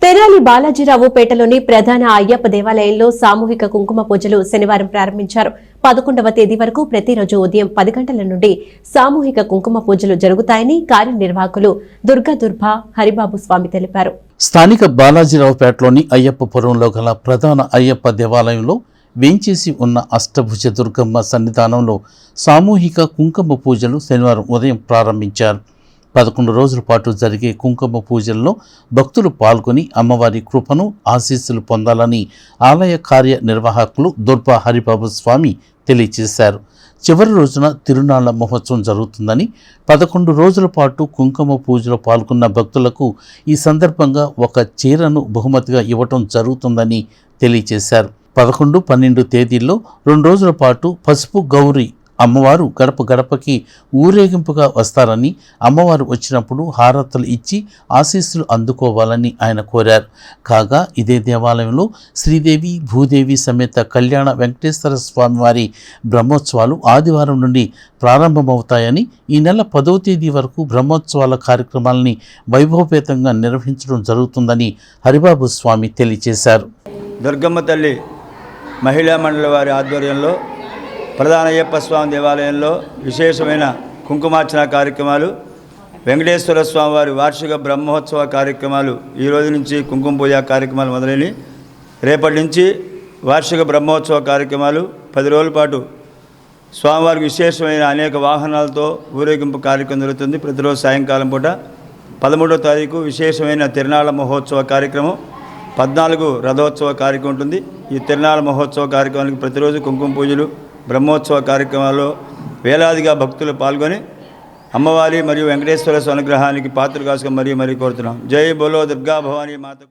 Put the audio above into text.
తెనాలి బాలాజీరావుపేటలోని ప్రధాన అయ్యప్ప దేవాలయంలో సామూహిక కుంకుమ పూజలు శనివారం ప్రారంభించారు. 11వ తేదీ వరకు ప్రతిరోజు ఉదయం 10 గంటల నుండి సామూహిక కుంకుమ పూజలు జరుగుతాయని కార్యనిర్వాహకులు దుర్గదుర్భ హరిబాబు స్వామి తెలిపారు. స్థానిక బాలాజీరావుపేటలోని అయ్యప్పపురంలో గల ప్రధాన అయ్యప్ప దేవాలయంలో వేంచేసి ఉన్న అష్టభుజ దుర్గమ్మ సన్నిధానంలో సామూహిక కుంకుమ పూజలు శనివారం ఉదయం ప్రారంభించారు. 11 రోజుల పాటు జరిగే కుంకుమ పూజల్లో భక్తులు పాల్గొని అమ్మవారి కృపను ఆశీస్సులు పొందాలని ఆలయ కార్యనిర్వాహకులు దుర్భ హరిబాబు స్వామి తెలియజేశారు. చివరి రోజున తిరునాళ్ల మహోత్సవం జరుగుతుందని, 11 రోజుల పాటు కుంకుమ పూజలో పాల్గొన్న భక్తులకు ఈ సందర్భంగా ఒక చీరను బహుమతిగా ఇవ్వటం జరుగుతుందని తెలియజేశారు. 11, 12 తేదీల్లో 2 రోజుల పాటు పసుపు గౌరి అమ్మవారు గడప గడపకి ఊరేగింపుగా వస్తారని, అమ్మవారు వచ్చినప్పుడు హారతులు ఇచ్చి ఆశీస్సులు అందుకోవాలని ఆయన కోరారు. కాగా ఇదే దేవాలయంలో శ్రీదేవి భూదేవి సమేత కళ్యాణ వెంకటేశ్వర స్వామివారి బ్రహ్మోత్సవాలు ఆదివారం నుండి ప్రారంభమవుతాయని, ఈ నెల 10వ తేదీ వరకు బ్రహ్మోత్సవాల కార్యక్రమాలని వైభవపేతంగా నిర్వహించడం జరుగుతుందని హరిబాబు స్వామి తెలియజేశారు. దుర్గమ్మ తల్లి మహిళా మండలి వారి ఆధ్వర్యంలో ప్రధాన అయ్యప్ప స్వామి దేవాలయంలో విశేషమైన కుంకుమార్చన కార్యక్రమాలు, వెంకటేశ్వర స్వామి వారి వార్షిక బ్రహ్మోత్సవ కార్యక్రమాలు ఈ రోజు నుంచి కుంకుమ పూజ కార్యక్రమాలు మొదలైనవి. రేపటి నుంచి వార్షిక బ్రహ్మోత్సవ కార్యక్రమాలు 10 రోజుల పాటు స్వామివారికి విశేషమైన అనేక వాహనాలతో ఊరేగింపు కార్యక్రమం జరుగుతుంది. ప్రతిరోజు సాయంకాలం పూట 13వ తారీఖు విశేషమైన తిరునాళ్ల మహోత్సవ కార్యక్రమం, 14 రథోత్సవ కార్యక్రమం ఉంటుంది. ఈ తిరునాళ్ల మహోత్సవ కార్యక్రమానికి ప్రతిరోజు కుంకుమ పూజలు, బ్రహ్మోత్సవ కార్యక్రమాల్లో వేలాదిగా భక్తులు పాల్గొని అమ్మవారి మరియు వెంకటేశ్వర స్వామి అనుగ్రహానికి పాత్రలు కాసుకొని మరీ కోరుతున్నాం. జై బోలో దుర్గా భవానీ మాతకు.